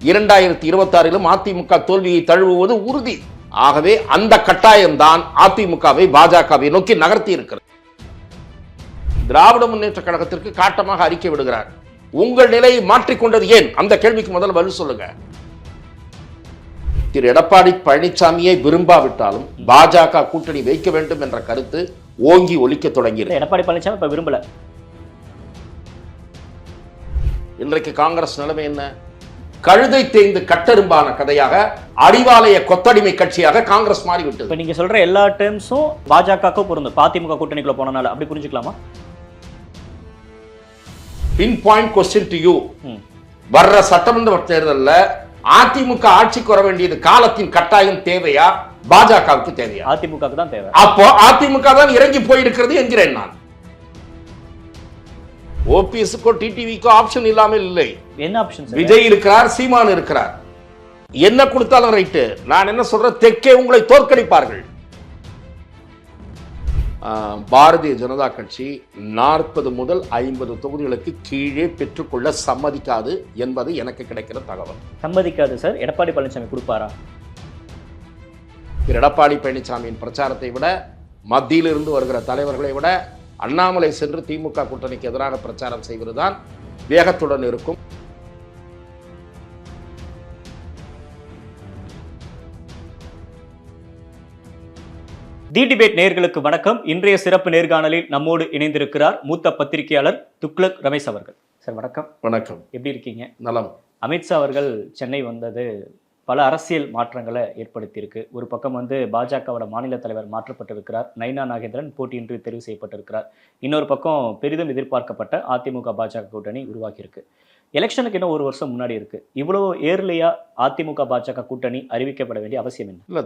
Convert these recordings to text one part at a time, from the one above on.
2026 அதிமுக தோல்வியை தழுவுவது உறுதி. ஆகவே அந்த கட்டாயம்தான் அதிமுகவை பாஜகவை நோக்கி நகர்த்தி இருக்கிறது. திராவிட முன்னேற்ற கழகத்திற்கு காட்டமாக அறிக்கை விடுகிறார். உங்கள் நிலையை மாற்றிக்கொண்டது ஏன்? அந்த கேள்விக்கு முதல்ல பதில் சொல்லுங்க. திரு எடப்பாடி பழனிசாமியை விரும்பாவிட்டாலும் பாஜக கூட்டணி வைக்க வேண்டும் என்ற கருத்து ஓங்கி ஒலிக்க தொடங்கியது. எடப்பாடி பழனிசாமி இப்ப விரும்பல. இன்றைக்கு காங்கிரஸ் நிலைமை என்ன? கழுதை தேய்ந்து கட்டெரும்பான கதையாக, அறிவாலய கொத்தடிமை கட்சியாக காங்கிரஸ் மாறிவிட்டது. இப்ப நீங்க சொல்ற எல்லா டேர்ம்ஸும் பாஜகவுக்கு பொருந்தும். அதிமுக கூட்டணிக்குள்ள போனனால அப்படி புரிஞ்சுக்கலாமா? Pinpoint question to you. வர்ற சட்டமன்ற தேர்தலில் அதிமுக ஆட்சிக்கு வர வேண்டியது காலத்தின் கட்டாயம் தேவையா, பாஜகவுக்கு தேவையா? அதிமுக தான் தேவை. அப்போ அதிமுக தான் இறங்கி போயிருக்கிறது என்கிறேன் நான். ஓபிஎஸ்க்கோ டிடிவிக்கோ ஆப்ஷன் இல்லாமல் இல்லை. என்ன ஆப்ஷன்? விஜய் இருக்கிறார், சீமான் இருக்கிறார். என்ன கொடுத்தாலும் ரைட்டு. நான் என்ன சொல்றேன், தெற்கே உங்களை தோற்கடிப்பார்கள். பாரதிய ஜனதா கட்சி 40 முதல் 50 தொகுதிகளுக்கு கீழே பெற்றுக்கொள்ள சம்மதிக்காது என்பது எனக்கு கிடைக்கிற தகவல். சம்மதிக்காது சார். எடப்பாடி பழனிசாமி கொடுப்பாரா? எடப்பாடி பழனிசாமியின் பிரச்சாரத்தை விட, மத்தியிலிருந்து வருகிற தலைவர்களை விட அண்ணாமலை சென்று திமுக கூட்டணிக்கு எதிராக பிரச்சாரம் செய்வதுதான் வேகத்துடன் இருக்கும். தி டிபேட் நேயர்களுக்கு வணக்கம். இன்றைய சிறப்பு நேர்காணலில் நம்மோடு இணைந்திருக்கிறார் மூத்த பத்திரிகையாளர் துக்ளக் ரமேஷ் அவர்கள். சார் வணக்கம். வணக்கம். எப்படி இருக்கீங்க? நலம். அமித்ஷா அவர்கள் சென்னை வந்தது பல அரசியல் மாற்றங்களை ஏற்படுத்தியிருக்கு. ஒரு பக்கம் பாஜகவோட மாநில தலைவர் மாற்றப்பட்டிருக்கிறார். நைனா நாகேந்திரன் போட்டியின்றி தெரிவு செய்யப்பட்டிருக்கிறார். இன்னொரு பக்கம் பெரிதும் எதிர்பார்க்கப்பட்ட அதிமுக பாஜக கூட்டணி உருவாகியிருக்கு. எலெக்ஷனுக்கு இன்னும் ஒரு வருஷம் முன்னாடி இருக்கு. இவ்வளவு ஏர்லியா அதிமுக பாஜக கூட்டணி அறிவிக்கப்பட வேண்டிய அவசியம் என்ன? இல்லை,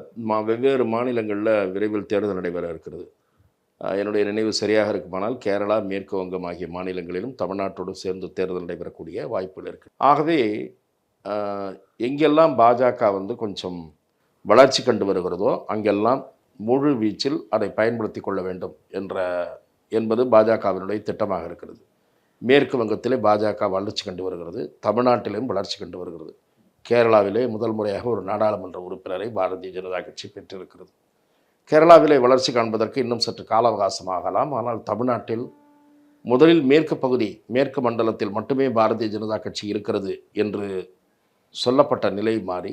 வெவ்வேறு மாநிலங்களில் விரைவில் தேர்தல் நடைபெற இருக்கிறது. என்னுடைய நினைவு சரியாக இருக்குமானால் கேரளா, மேற்கு வங்கம் ஆகிய மாநிலங்களிலும் தமிழ்நாட்டோடு சேர்ந்து தேர்தல் நடைபெறக்கூடிய வாய்ப்புகள் இருக்கு. ஆகவே எங்கெல்லாம் பாஜக கொஞ்சம் வளர்ச்சி கண்டு வருகிறதோ அங்கெல்லாம் முழு வீச்சில் அதை பயன்படுத்தி கொள்ள வேண்டும் என்பது பாஜகவினுடைய திட்டமாக இருக்கிறது. மேற்கு வங்கத்திலே பாஜக வளர்ச்சி கண்டு வருகிறது, தமிழ்நாட்டிலும் வளர்ச்சி கண்டு வருகிறது. கேரளாவிலே முதல் முறையாக ஒரு நாடாளுமன்ற உறுப்பினரை பாரதிய ஜனதா கட்சி பெற்றிருக்கிறது. கேரளாவிலே வளர்ச்சி காண்பதற்கு இன்னும் சற்று கால அவகாசமாகலாம். ஆனால் தமிழ்நாட்டில் முதலில் மேற்கு பகுதி, மேற்கு மண்டலத்தில் மட்டுமே பாரதிய ஜனதா கட்சி இருக்கிறது என்று சொல்லப்பட்ட நிலை மாறி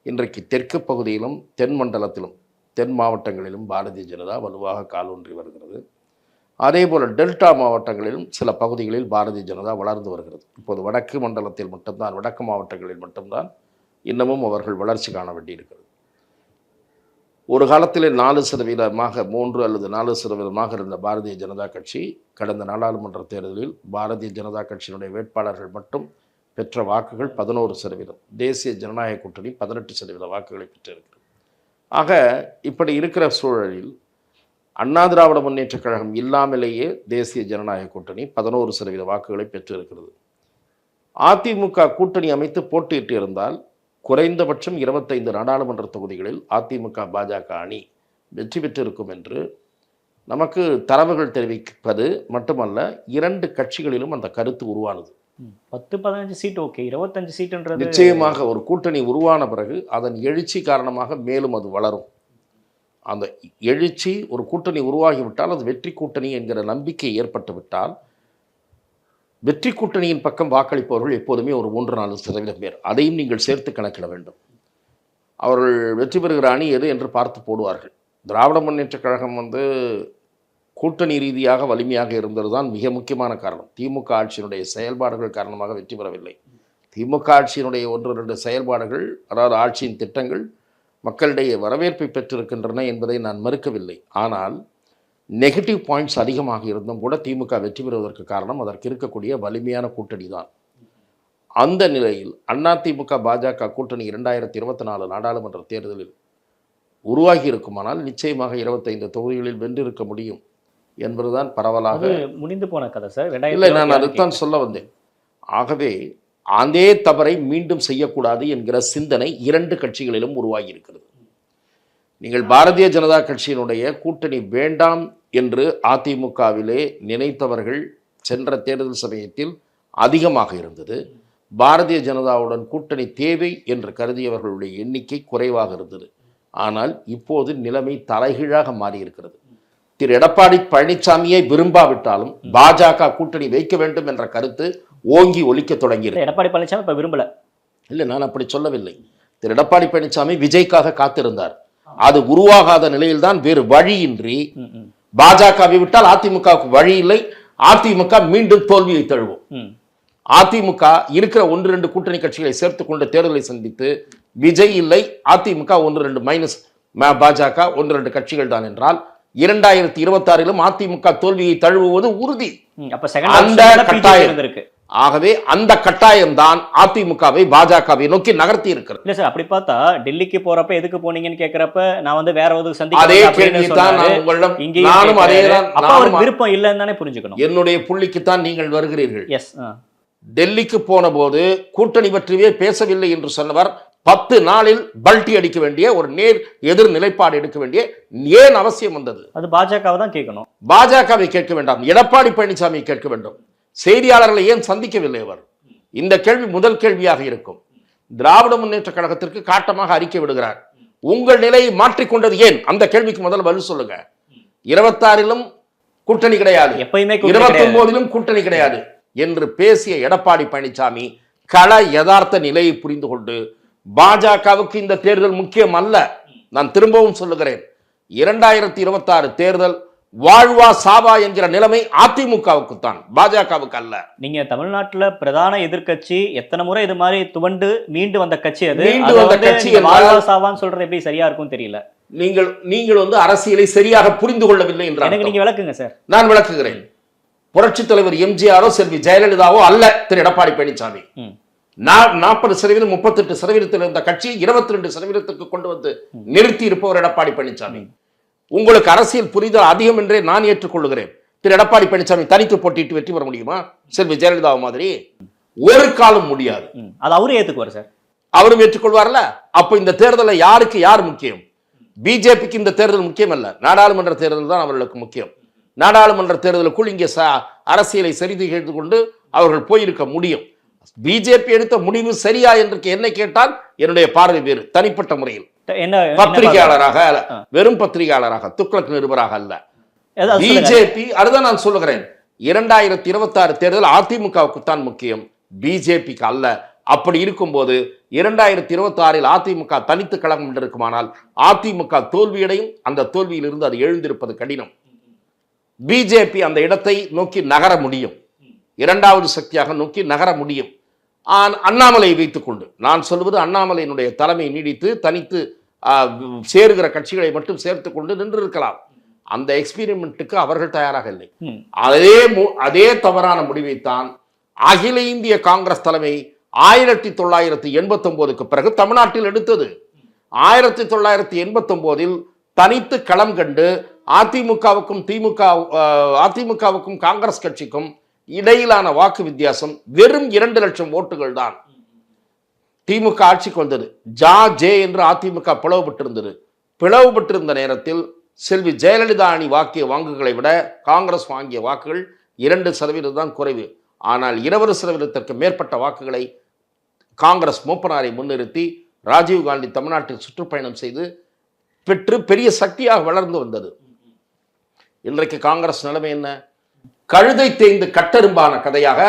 இன்றைக்கு தெற்கு பகுதியிலும் தென் மண்டலத்திலும் தென் மாவட்டங்களிலும் பாரதிய ஜனதா வலுவாக காலூன்றி வருகிறது. அதேபோல் டெல்டா மாவட்டங்களிலும் சில பகுதிகளில் பாரதிய ஜனதா வளர்ந்து வருகிறது. இப்போது வடக்கு மண்டலத்தில் மட்டும்தான், வடக்கு மாவட்டங்களில் மட்டும்தான் இன்னமும் அவர்கள் வளர்ச்சி காண வேண்டியிருக்கிறது. ஒரு காலத்திலே 4% 3 அல்லது 4% இருந்த பாரதிய ஜனதா கட்சி கடந்த நாடாளுமன்ற தேர்தலில் பாரதிய ஜனதா கட்சியினுடைய வேட்பாளர்கள் மட்டும் பெற்ற வாக்குகள் 11%. தேசிய ஜனநாயக கூட்டணி 18% வாக்குகளை பெற்றிருக்கிறது. ஆக இப்படி இருக்கிற சூழலில் அண்ணா திராவிட முன்னேற்ற கழகம் இல்லாமலேயே தேசிய ஜனநாயக கூட்டணி 11% வாக்குகளை பெற்றிருக்கிறது. அதிமுக கூட்டணி அமைத்து போட்டியிட்டு இருந்தால் குறைந்தபட்சம் 25 நாடாளுமன்ற தொகுதிகளில் அதிமுக பாஜக அணி வெற்றி பெற்றிருக்கும் என்று நமக்கு தரவுகள் தெரிவிப்பது மட்டுமல்ல, 2 கட்சிகளிலும் அந்த கருத்து உருவானது. 10-15 சீட் ஓகே, 25 சீட்டுன்றது நிச்சயமாக ஒரு கூட்டணி உருவான பிறகு அதன் எழுச்சி காரணமாக மேலும் அது வளரும். அந்த எழுச்சி, ஒரு கூட்டணி உருவாகிவிட்டால் அது வெற்றி கூட்டணி என்கிற நம்பிக்கை ஏற்பட்டு விட்டால் வெற்றி கூட்டணியின் பக்கம் வாக்களிப்பவர்கள் எப்போதுமே ஒரு 3-4% பேர். அதையும் நீங்கள் சேர்த்து கணக்கிட வேண்டும். அவர்கள் வெற்றி பெறுகிற அணி எது என்று பார்த்து போடுவார்கள். திராவிட முன்னேற்ற கழகம் கூட்டணி ரீதியாக வலிமையாக இருந்தது தான் மிக முக்கியமான காரணம். திமுக ஆட்சியினுடைய செயல்பாடுகள் காரணமாக வெற்றி பெறவில்லை. திமுக ஆட்சியினுடைய 1-2 செயல்பாடுகள், அதாவது ஆட்சியின் திட்டங்கள் மக்களிடையே வரவேற்பை பெற்றிருக்கின்றன என்பதை நான் மறுக்கவில்லை. ஆனால் நெகட்டிவ் பாயிண்ட்ஸ் அதிகமாக இருந்தும் கூட திமுக வெற்றி பெறுவதற்கு காரணம் அதற்கு இருக்கக்கூடிய வலிமையான கூட்டணி தான். அந்த நிலையில் அதிமுக பாஜக கூட்டணி 2024 நாடாளுமன்ற தேர்தலில் உருவாகி இருக்குமானால் நிச்சயமாக 25 தொகுதிகளில் வென்றிருக்க முடியும் என்பதுதான் பரவலாக முடிந்து போன கதை சார். இல்லை, நான் அதுதான் சொல்ல வந்தேன். ஆகவே அதே தவறை மீண்டும் செய்யக்கூடாது என்கிற சிந்தனை 2 கட்சிகளிலும் உருவாகி இருக்கிறது. நீங்கள் பாரதிய ஜனதா கட்சியினுடைய கூட்டணி வேண்டாம் என்று அதிமுகவிலே நினைத்தவர்கள் சென்ற தேர்தல் சமயத்தில் அதிகமாக இருந்தது. பாரதிய ஜனதாவுடன் கூட்டணி தேவை என்று கருதியவர்களுடைய எண்ணிக்கை குறைவாக இருந்தது. ஆனால் இப்போது நிலைமை தலைகீழாக மாறியிருக்கிறது. திரு எடப்பாடி பழனிசாமியை விரும்பாவிட்டாலும் பாஜக கூட்டணி வைக்க வேண்டும் என்ற கருத்து ஓங்கி ஒலிக்க தொடங்கியது. எடப்பாடி பழனிசாமி இப்ப விரும்பல. இல்லை, நான் அப்படி சொல்லவில்லை. திரு எடப்பாடி பழனிசாமி விஜய்க்காக காத்திருந்தார். அது உருவாகாத நிலையில்தான் வேறு வழியின்றி பாஜகவை விட்டால் அதிமுகவுக்கு வழி இல்லை, அதிமுக மீண்டும் தோல்வியை தழுவும். அதிமுக இருக்கிற 1-2 கூட்டணி கட்சிகளை சேர்த்துக் கொண்டு தேர்தலை சந்தித்து விஜய் இல்லை, அதிமுக 1-2 மைனஸ் பாஜக 1-2 கட்சிகள் தான் என்றால் 2026 அதிமுக தோல்வியை தழுவுவது உறுதி. அந்த கட்டாயம் இருக்கு. ஆகவே அந்த கட்டாயம் தான் அதிமுகவை பாஜகவை நோக்கி நகர்த்தி இருக்கிறது. இல்ல சார், அப்படி பார்த்தா டெல்லிக்கு போறப்ப எதுக்கு போனீங்கன்னு கேக்குறப்ப நான் வந்து வேற ஒரு அதே கேள்விதான் நான் உங்களிடம் நானும் அதேதான் விருப்பம் இல்லைன்னு தானே புரிஞ்சுக்கணும். என்னுடைய புள்ளிக்குத்தான் நீங்கள் வருகிறீர்கள். எஸ், டெல்லிக்கு போன போது கூட்டணி பற்றியே பேசவில்லை என்று சொன்னவர் 10 நாளில் பல்டி அடிக்க வேண்டிய ஒரு நேர் எதிர் நிலைப்பாடு எடுக்க வேண்டிய ஏன் அவசியம் வந்தது? அது பாஜகவை தான் கேட்கணும். பாஜகவை கேட்க வேண்டாம், எடப்பாடி பழனிசாமி கேட்க வேண்டும். செய்தியாளர்களை ஏன் சந்திக்கவில்லை அவர்? இந்த கேள்வி முதல் கேள்வியாக இருக்கும். திராவிட முன்னேற்ற கழகத்திற்கு காட்டமாக அறிக்கை விடுகிறார். உங்கள் நிலையை மாற்றிக்கொண்டது ஏன்? அந்த கேள்விக்கு முதல் பதில் சொல்லுங்க. 26 கூட்டணி கிடையாது, 29 கூட்டணி கிடையாது என்று பேசிய எடப்பாடி பழனிசாமி கள யதார்த்த நிலையை புரிந்து கொண்டு பாஜகவுக்கு இந்த தேர்தல் முக்கியம் அல்ல. நான் திரும்பவும் சொல்லுகிறேன், 2026 தேர்தல் வாழ்வா சாவா என்கிற நிலைமை அதிமுகவுக்கு தான், பாஜகவுக்கு அல்ல. நீங்க தமிழ்நாட்டுல பிரதான எதிர்க்கட்சி எத்தனை முறை இது மாதிரி துவண்டு மீண்டு வந்த கட்சி, அது வாழ்வா சாவான்னு சொல்றது எப்படி சரியா இருக்கும் தெரியல. நீங்கள் வந்து அரசியலை சரியாக புரிந்து கொள்ளவில்லை என்றால் எனக்கு நீங்க விளக்குங்க சார். நான் விளக்குகிறேன். புரட்சி தலைவர் எம்ஜிஆரோ செல்வி ஜெயலலிதாவோ அல்ல திரு எடப்பாடி பழனிசாமி. 40% 38% இருந்த கட்சி 22% கொண்டு வந்து நிறுத்தி இருப்பவர் எடப்பாடி பழனிசாமி. உங்களுக்கு அரசியல் புரிதல் அதிகம் என்றே நான் ஏற்றுக்கொள்கிறேன். திரு எடப்பாடி பழனிசாமி தனித்து போட்டிட்டு வெற்றி பெற முடியுமா செல்வி ஜெயலலிதா மாதிரி? ஒரு காலம் முடியாது. அது அவரும் ஏற்றுக்குவார் சார். அவரும் ஏற்றுக்கொள்வார்ல. அப்ப இந்த தேர்தலில் யாருக்கு யார் முக்கியம்? பிஜேபிக்கு இந்த தேர்தல் முக்கியம் அல்ல, நாடாளுமன்ற தேர்தல் தான் அவர்களுக்கு முக்கியம். நாடாளுமன்ற தேர்தலுக்குள் இங்கே அரசியலை சரிது கொண்டு அவர்கள் போயிருக்க முடியும். பிஜேபி எடுத்த முடிவு சரியா என்று என்னை கேட்டால் என்னுடைய பார்வை வேறு. தனிப்பட்ட முறையில் பத்திரிகையாளராக, வெறும் பத்திரிகையாளராக, துக்ளக் நிருபராக அல்ல. பிஜேபி, அதுதான் நான் சொல்லுகிறேன், 2026 தேர்தல் அதிமுகவுக்கு தான் முக்கியம், பிஜேபிக்கு அல்ல. அப்படி இருக்கும்போது 2026 அதிமுக தனித்து கழகம் என்று இருக்குமானால் அதிமுக தோல்வியடையும். அந்த தோல்வியிலிருந்து அது எழுந்திருப்பது கடினம். பிஜேபி அந்த இடத்தை நோக்கி நகர முடியும், இரண்டாவது சக்தியாக நோக்கி நகர முடியும். அண்ணாமலையை வைத்துக்கொண்டு நான் சொல்வது, அண்ணாமலையினுடைய தலைமை நீடித்து தனித்து சேருகிற கட்சிகளை மட்டும் சேர்த்து கொண்டு நின்று இருக்கலாம். அந்த எக்ஸ்பீரிமெண்ட்டுக்கு அவர்கள் தயாராக இல்லை. அதே தவறான முடிவைத்தான் அகில இந்திய காங்கிரஸ் தலைமை 1989க்கு பிறகு தமிழ்நாட்டில் எடுத்தது. 1989 தனித்து களம் கண்டு அதிமுகவுக்கும் காங்கிரஸ் கட்சிக்கும் இடையிலான வாக்கு வித்தியாசம் வெறும் 2 லட்சம் ஓட்டுகள் தான். திமுக ஆட்சிக்கு வந்தது, ஜே என்று அதிமுக பிளவுபட்டிருந்தது. பிளவுபட்டிருந்த நேரத்தில் செல்வி ஜெயலலிதா அணி வாங்கிய வாக்குகளை விட காங்கிரஸ் வாங்கிய வாக்குகள் 2% தான் குறைவு. ஆனால் 20% மேற்பட்ட வாக்குகளை காங்கிரஸ் மூப்பனாரை முன்னிறுத்தி ராஜீவ்காந்தி தமிழ்நாட்டில் சுற்றுப்பயணம் செய்து பெற்று பெரிய சக்தியாக வளர்ந்து வந்தது. இன்றைக்கு காங்கிரஸ் நிலைமை என்ன? கழுதை தேய்ந்து கட்டெரும்பான கதையாக,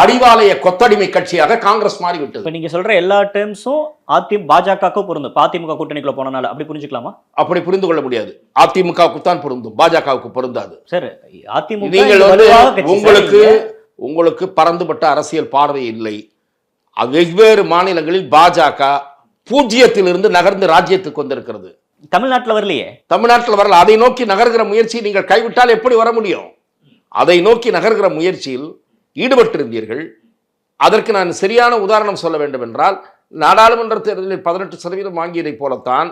அறிவாலய கொத்தடிமை கட்சியாக காங்கிரஸ் மாறிவிட்டது. இப்ப நீங்க சொல்ற எல்லா டேர்ம்ஸும் பாஜகவுக்கு பொருந்தும். அதிமுக கூட்டணிக்குள்ள போனனால அப்படி புரிஞ்சுக்கலாமா? அப்படி புரிந்து கொள்ள முடியாது. அதிமுகவுக்கு தான் பொருந்தும், பாஜகவுக்கு பொருந்தாது. சரி, அதிமுக நீங்கள் உங்களுக்கு பரந்துபட்ட அரசியல் பார்வை இல்லை. வெவ்வேறு மாநிலங்களில் பாஜக 0 நகர்ந்து ராஜ்யத்துக்கு வந்திருக்கிறது. தமிழ்நாட்டில் வரலையே. தமிழ்நாட்டில் வரல. அதை நோக்கி நகர்கிற முயற்சியை நீங்கள் கைவிட்டால் எப்படி வர முடியும்? அதை நோக்கி நகர்கிற முயற்சியில் ஈடுபட்டிருந்தீர்கள். அதற்கு நான் சரியான உதாரணம் சொல்ல வேண்டும் என்றால், நாடாளுமன்ற தேர்தலில் 18% வாங்கியதை போலத்தான்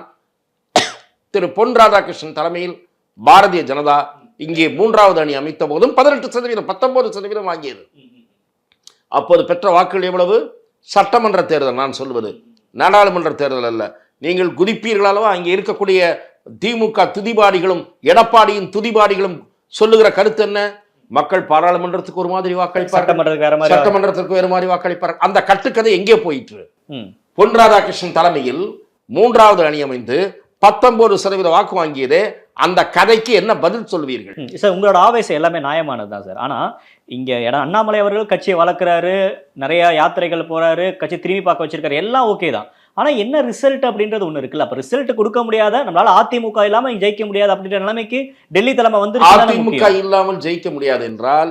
திரு பொன் ராதாகிருஷ்ணன் தலைமையில் பாரதிய ஜனதா இங்கே 3வது அணி அமைத்த போதும் 18%, 19% வாங்கியது. அப்போது பெற்ற வாக்குகள் எவ்வளவு? சட்டமன்ற தேர்தல் நான் சொல்வது, நாடாளுமன்ற தேர்தல் அல்ல. நீங்கள் குதிப்பீர்களாலவா அங்கே இருக்கக்கூடிய திமுக துதிபாடிகளும் எடப்பாடியின் துதிபாடிகளும் சொல்லுகிற கருத்து என்ன? மக்கள் பாராளுமன்றத்துக்கு ஒரு மாதிரி வாக்களிப்பார்கள், சட்டமன்றத்துக்கு வேற மாதிரி. சட்டமன்றத்திற்கு வேறு மாதிரி வாக்களிப்பார்கள். அந்த கட்டுக்கதை எங்கே போயிற்று? ம். பொன் ராதாகிருஷ்ணன் தலைமையில் 3வது அணி அமைந்து 19% வாக்கு வாங்கியதே, அந்த கதைக்கு என்ன பதில் சொல்வீர்கள்? சார், உங்களோட ஆவேசம் எல்லாமே நியாயமானது தான் சார். ஆனா இங்க அண்ணாமலை அவர்கள் கட்சியை வளர்க்குறாரு, நிறைய யாத்திரைகள் போறாரு, கட்சி திரும்பி பார்க்க வச்சிருக்காரு, எல்லாம் ஓகே தான். ஆனா என்ன ரிசல்ட் அப்படின்றது ஒண்ணு இருக்குல்ல. அப்ப ரிசல்ட் கொடுக்க முடியாத, நம்மளால அதிமுக இல்லாம ஜெயிக்க முடியாது அப்படின்ற நிலைமைக்கு டெல்லி தலைமை வந்து அதிமுக இல்லாமல் ஜெயிக்க முடியாது என்றால்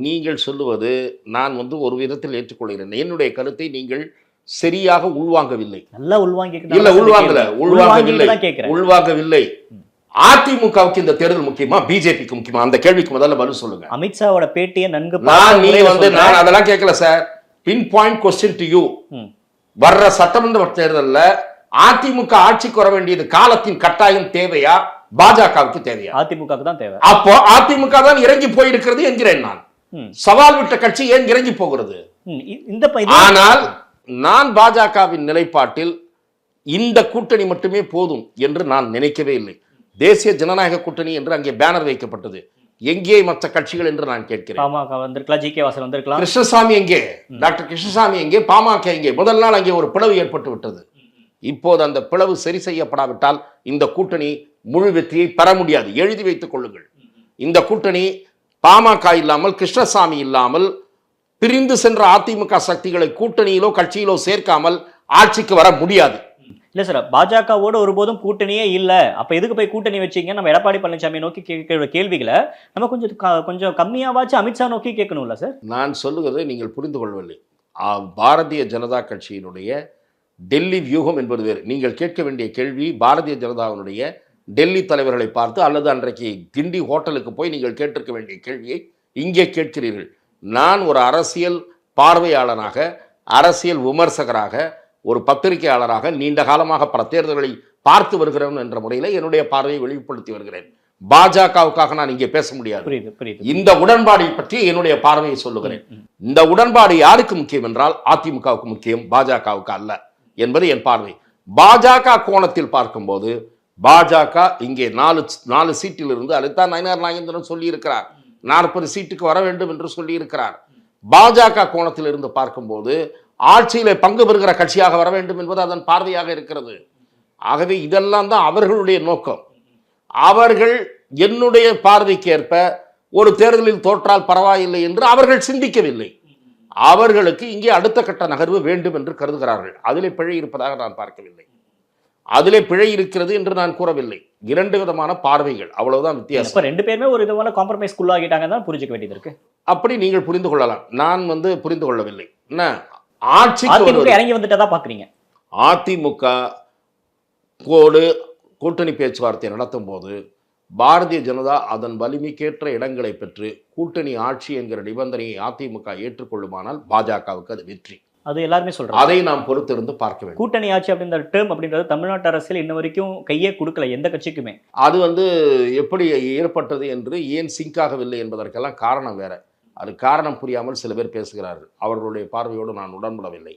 நீங்கள் சொல்லுவது நான் ஒரு விதத்தில் ஏற்றுக்கொள்கிறேன். என்னுடைய கருத்தை நீங்கள் சரியாக உள்வாங்கவில்லை. நல்லா உள்வாங்கி இல்ல, உள்வாங்கவில்லை. அதிமுகவுக்கு இந்த தேர்தல் முக்கியமா, பிஜேபிக்கு முக்கியமா? அந்த கேள்விக்கு முதல்ல பதில் சொல்லுங்க. அமித்ஷாவோட பேட்டியை நன்கு நான் அதெல்லாம் கேட்கல sir. Pin point question to you. வர்ற சட்டமன்ற தேர்தல்ல அதிமுக ஆட்சிக்கு வர வேண்டியது காலத்தின் கட்டாயம் தேவையா, பாஜகவுக்கு தேவையா? அதிமுகவுக்கு தான் தேவை. அப்போ அதிமுக தான் இறங்கி போயிருக்கிறது என்கிறேன் நான். சவால் விட்ட கட்சி ஏன் இறங்கி போகிறது? ஆனால் நான் பாஜகவின் நிலைப்பாட்டில் இந்த கூட்டணி மட்டுமே போதும் என்று நான் நினைக்கவே இல்லை. தேசிய ஜனநாயக கூட்டணி என்று அங்கே பேனர் வைக்கப்பட்டது. எங்கே மற்ற கட்சிகள் என்று நான் கேட்கிறேன். பாமக வந்திருக்கலாம், ஜி.கே. வாசன் வந்திருக்கலாம், கிருஷ்ணசாமி எங்கே, டாக்டர் கிருஷ்ணசாமி எங்கே, பாமக எங்கே? முதல் நாள் அங்கே ஒரு பிளவு ஏற்பட்டு விட்டது. இப்போது அந்த பிளவு சரி செய்யப்படாவிட்டால் இந்த கூட்டணி முழு வெற்றியை பெற முடியாது. எழுதி வைத்துக் கொள்ளுங்கள். இந்த கூட்டணி பாமக இல்லாமல், கிருஷ்ணசாமி இல்லாமல், பிரிந்து சென்ற அதிமுக சக்திகளை கூட்டணியிலோ கட்சியிலோ சேர்க்காமல் ஆட்சிக்கு வர முடியாது. இல்ல சார், பாஜகவோட ஒருபோதும் கூட்டணியே இல்ல, அப்ப எதுக்கு போய் கூட்டணி வச்சீங்க? நம்ம எடப்பாடி பழனிசாமி நோக்கி கேட்கிற கேள்விகளை நம்ம கொஞ்சம் கம்மியாவாச்சு அமித்ஷா நோக்கி கேட்கணும்ல சார்? நான் சொல்லுவதை நீங்கள் புரிந்து கொள்ளவில்லை. பாரதிய ஜனதா கட்சியினுடைய டெல்லி வியூகம் என்பது வேறு. நீங்கள் கேட்க வேண்டிய கேள்வி பாரதிய ஜனதாவினுடைய டெல்லி தலைவர்களை பார்த்து, அல்லது அன்றைக்கு கிண்டி ஹோட்டலுக்கு போய் நீங்கள் கேட்டிருக்க வேண்டிய கேள்வியை இங்கே கேட்கிறீர்கள். நான் ஒரு அரசியல் பார்வையாளனாக, அரசியல் விமர்சகராக, ஒரு பத்திரிகையாளராக நீண்ட காலமாக பல தேர்தல்களை பார்த்து வருகிறேன் என்ற முறையில் என்னுடைய பார்வையை வெளிப்படுத்தி வருகிறேன். பாஜகவுக்காக நான் இங்கே பேச முடியாது. இந்த உடன்பாடை பற்றி என்னுடைய பார்வையை சொல்லுகிறேன். இந்த உடன்பாடு யாருக்கு முக்கியம் என்றால் அதிமுகவுக்கு முக்கியம், பாஜகவுக்கு அல்ல என்பது என் பார்வை. பாஜக கோணத்தில் பார்க்கும்போது பாஜக இங்கே 4 சீட்டில் இருந்து, அதைத்தான் நயினார் நாகேந்திரன் சொல்லி இருக்கிறார், 40 சீட்டுக்கு வர வேண்டும் என்று சொல்லி இருக்கிறார். பாஜக கோணத்தில் இருந்து பார்க்கும்போது ஆட்சியிலே பங்கு பெறுகிற கட்சியாக வர வேண்டும் என்பது அதன் பார்வையாக இருக்கிறது. ஆகவே இதெல்லாம் தான் அவர்களுடைய நோக்கம். அவர்கள் என்னுடைய பார்வைக்கு ஏற்ப ஒரு தேர்தலில் தோற்றால் பரவாயில்லை என்று அவர்கள் சிந்திக்கவில்லை. அவர்களுக்கு இங்கே அடுத்த கட்ட நகர்வு வேண்டும் என்று கருதுகிறார்கள். அதிலே பிழை இருப்பதாக நான் பார்க்கவில்லை. அதிலே பிழை இருக்கிறது என்று நான் கூறவில்லை. 2 விதமான பார்வைகள், அவ்வளவுதான் வித்தியாசம். 2 பேருமே ஒரு விதமான காம்ப்ரமைஸ் குள்ளாகிட்டாங்க தான் புரிஞ்சுக்க வேண்டியது இருக்கு. அப்படி நீங்கள் புரிந்து கொள்ளலாம். நான் புரிந்து கொள்ளவில்லை. என்ன ஆட்சிக்கு இறங்கி வந்துட்டதா பாக்குறீங்க? அதிமுக கோடு கூட்டணி பேச்சுவார்த்தை நடத்தும் போது பாரதிய ஜனதா அதன் வலிமைக்கேற்ற இடங்களை பெற்று கூட்டணி ஆட்சி என்கிற நிபந்தனையை அதிமுக ஏற்றுக்கொள்ளுமானால் பாஜகவுக்கு அது வெற்றி. அது எல்லாருமே சொல்றாங்க. அதை நாம் பொறுத்திருந்து பார்க்க வேண்டும். கூட்டணி ஆட்சி அப்படின்ற டேர்ம் அப்படின்றது தமிழ்நாட்டு அரசியல் இன்ன வரைக்கும் கையே கொடுக்கல எந்த கட்சிக்குமே. அது எப்படி ஏற்பட்டது என்று ஏன் சிங்க் ஆகவில்லை என்பதற்கெல்லாம் காரணம் வேற. அது காரணம் புரியாமல் சில பேர் பேசுகிறார்கள். அவர்களுடைய பார்வையோடு நான் உடன்படவில்லை.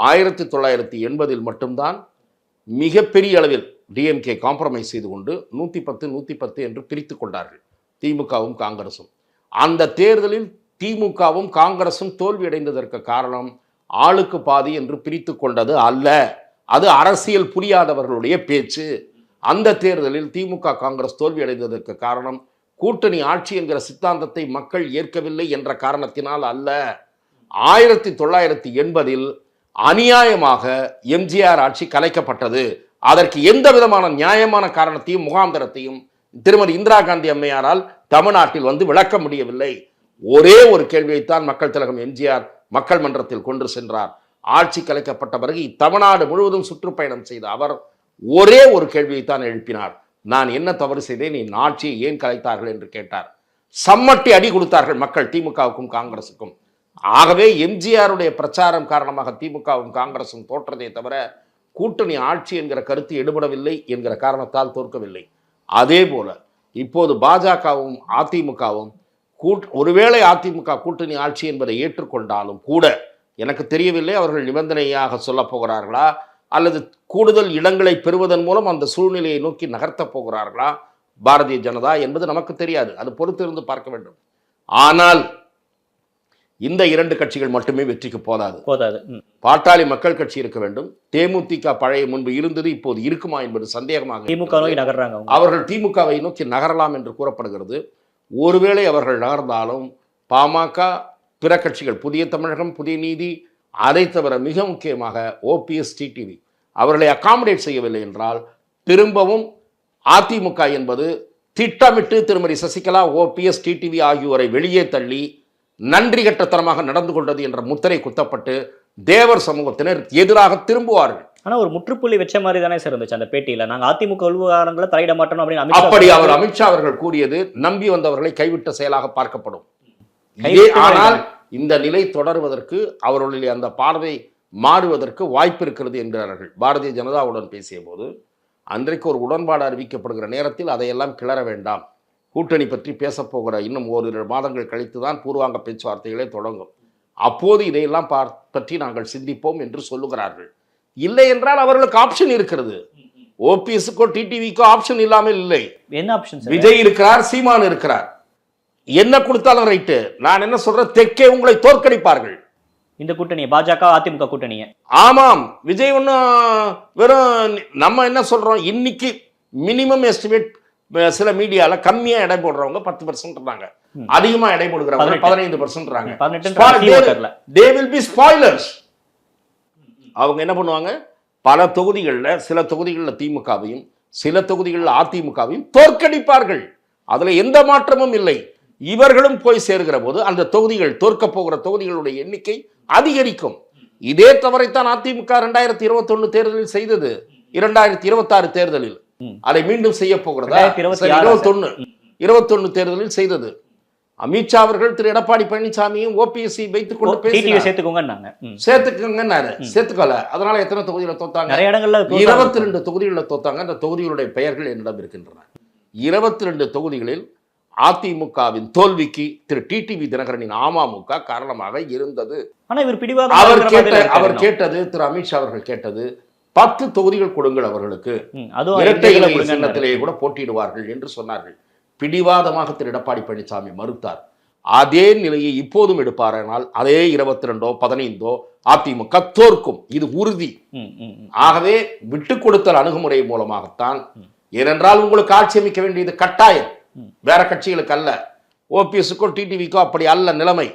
1980 மட்டும்தான் மிகப்பெரிய அளவில் டிஎம்கே காம்ப்ரமைஸ் செய்து கொண்டு 110 என்று பிரித்து கொண்டார்கள், திமுகவும் காங்கிரசும். அந்த தேர்தலில் திமுகவும் காங்கிரசும் தோல்வியடைந்ததற்கு காரணம் ஆளுக்கு பாதி என்று பிரித்து கொண்டது அல்ல. அது அரசியல் புரியாதவர்களுடைய பேச்சு. அந்த தேர்தலில் திமுக காங்கிரஸ் தோல்வியடைந்ததற்கு காரணம் கூட்டணி ஆட்சி என்கிற சித்தாந்தத்தை மக்கள் ஏற்கவில்லை என்ற காரணத்தினால் அல்ல. 1980 அநியாயமாக எம்ஜிஆர் ஆட்சி கலைக்கப்பட்டது. அதற்கு எந்த விதமான நியாயமான காரணத்தையும் முகாந்திரத்தையும் திருமதி இந்திரா காந்தி அம்மையாரால் தமிழ்நாட்டில் விளக்க முடியவில்லை. ஒரே ஒரு கேள்வியைத்தான் மக்கள் திலகம் எம்ஜிஆர் மக்கள் மன்றத்தில் கொண்டு சென்றார். ஆட்சி கலைக்கப்பட்ட பிறகு தமிழ்நாடு முழுவதும் சுற்றுப்பயணம் செய்த அவர் ஒரே ஒரு கேள்வியைத்தான் எழுப்பினார். நான் என்ன தவறு செய்தேன், என் ஆட்சியை ஏன் கலைத்தார்கள் என்று கேட்டார். சம்மட்டி அடி கொடுத்தார்கள் மக்கள் திமுகவுக்கும் காங்கிரசுக்கும். ஆகவே எம்ஜிஆருடைய பிரச்சாரம் காரணமாக திமுகவும் காங்கிரசும் தோற்றதை தவிர கூட்டணி ஆட்சி என்கிற கருத்து எடுபடவில்லை என்கிற காரணத்தால் தோற்கவில்லை. அதே போல இப்போது பாஜகவும் அதிமுகவும் ஒருவேளை அதிமுக கூட்டணி ஆட்சி என்பதை ஏற்றுக்கொண்டாலும் கூட எனக்கு தெரியவில்லை அவர்கள் நிபந்தனையாக சொல்ல போகிறார்களா அல்லது கூடுதல் இடங்களை பெறுவதன் மூலம் அந்த சூழ்நிலையை நோக்கி நகர்த்த போகிறார்களா பாரதிய ஜனதா என்பது நமக்கு தெரியாது. அது பொறுத்திருந்து பார்க்க வேண்டும். ஆனால் இந்த இரண்டு கட்சிகள் மட்டுமே வெற்றிக்கு போதாது. ம். பாட்டாளி மக்கள் கட்சி இருக்க வேண்டும். தேமுதிக பழைய முன்பு இருந்தது இப்போது இருக்குமா என்பது சந்தேகமாக. திமுக நோக்கி நகர்றாங்க அவங்க. அவர்கள் திமுகவை நோக்கி நகரலாம் என்று கூறப்படுகிறது. ஒருவேளை அவர்கள் நகர்ந்தாலும் பாமக, பிற கட்சிகள், புதிய தமிழகம், புதிய நீதி, அதை தவிர மிக முக்கியமாக ஓபிஎஸ், டிடிவி அவர்களை அகாமடேட் செய்யவில்லை என்றால் திரும்பவும் அதிமுக என்பது திட்டமிட்டு திருமதி சசிகலா, ஓபிஎஸ், டிடிவி ஆகியோரை வெளியே தள்ளி நன்றி கட்டத்தனமாக நடந்து கொண்டது என்ற முத்திரை குத்தப்பட்டு தேவர் சமூகத்தினர் எதிராக திரும்புவார்கள். ஆனா ஒரு முற்றுப்புள்ளி வச்ச மாதிரி தானே சார் இருந்துச்சு அந்த பேட்டியில. நாங்க அதிமுக விவகாரங்களை தலையிட மாட்டோம் அப்படின்னு அப்படி அவர் அமித்ஷா அவர்கள் கூறியது நம்பி வந்தவர்களை கைவிட்ட செயலாக பார்க்கப்படும். ஆனால் இந்த நிலை தொடர்வதற்கு அவர்களுடைய அந்த பார்வை மாறுவதற்கு வாய்ப்பு இருக்கிறது என்கிறார்கள். பாரதிய ஜனதாவுடன் பேசிய போது அன்றைக்கு ஒரு உடன்பாடு அறிவிக்கப்படுகிற நேரத்தில் அதையெல்லாம் கிளற வேண்டாம், கூட்டணி பற்றி பேசப்போகிற இன்னும் ஓரிரு மாதங்கள் கழித்து தான் பூர்வாங்க பேச்சுவார்த்தைகளே தொடங்கும், அப்போது இதையெல்லாம் பற்றி நாங்கள் சிந்திப்போம் என்று சொல்லுகிறார்கள். இல்லை என்றால் அவர்களுக்கு ஆப்ஷன் இருக்கிறது. ஓபிஎஸ்க்கோ டிடிவிக்கோ ஆப்ஷன் இல்லாமல் இல்லை. என்ன ஆப்ஷன்? விஜய் இருக்கிறார், சீமான் இருக்கிறார். என்ன கொடுத்தாலும் ரைட்டு. நான் என்ன சொல்றேன், தெற்கே உங்களை தோற்கடிப்பார்கள் இந்த கூட்டணியை, பாஜக அதிமுக கூட்டணியை. ஆமாம், விஜய் ஒன்றும் வெறும் நம்ம என்ன சொல்றோம், இன்னைக்கு மினிமம் எஸ்டிமேட் சில மீடியால கம்மியா எடை போடுறவங்க 10%, அதிகமா எடை போடுகிறவங்க 15%. They will be spoilers. அவங்க என்ன பண்ணுவாங்க, பல தொகுதிகளில், சில தொகுதிகளில் திமுகவையும் சில தொகுதிகளில் அதிமுகவையும் தோற்கடிப்பார்கள். அதுல எந்த மாற்றமும் இல்லை. இவர்களும் போய் சேர்கிற போது அந்த தொகுதிகள், தோற்க போகிற தொகுதிகளுடைய எண்ணிக்கை அதிகரிக்கும். இதே தவறைத்தான் அதிமுக 2021 தேர்தலில் செய்தது. 2026 தேர்தலில் அதை மீண்டும் செய்ய போகிறதா? 21 தேர்தலில் செய்தது. அமித்ஷா அவர்கள் திரு எடப்பாடி பழனிசாமியும் ஓபிஎஸ்சி வைத்துக் கொண்டு சேர்த்துக்கல. அதனால எத்தனை தொகுதிகளை தோத்தாங்க? 22 தொகுதிகளில் தோத்தாங்க. அந்த தொகுதிகளுடைய பெயர்கள் என்னிடம் இருக்கின்றன. 22 தொகுதிகளில் அதிமுகவின் தோல்விக்கு திரு டிடிவி தினகரனின் அமமுக காரணமாக இருந்தது. அவர் கேட்டது, திரு அமித்ஷா அவர்கள் கேட்டது, 10 தொகுதிகள் கொடுங்கள் அவர்களுக்கு, இரட்டை இலை சின்னத்திலேயே கூட போட்டியிடுவார்கள் என்று சொன்னார்கள். பிடிவாதமாக திரு எடப்பாடி பழனிசாமி மறுத்தார். அதே நிலையை இப்போதும் எடுப்பாரானால் அதே 22ஓ 15ஓ அதிமுக தோற்கும், இது உறுதி. ஆகவே விட்டு கொடுத்தல் அணுகுமுறை மூலமாகத்தான். ஏனென்றால் உங்களுக்கு ஆட்சி அமைக்க வேண்டியது கட்டாயம், வேற கட்சிகளுக்கு அல்ல. ஓபிஎஸ்க்கோ டிடிவிக்கோ அப்படி அல்ல நிலைமை.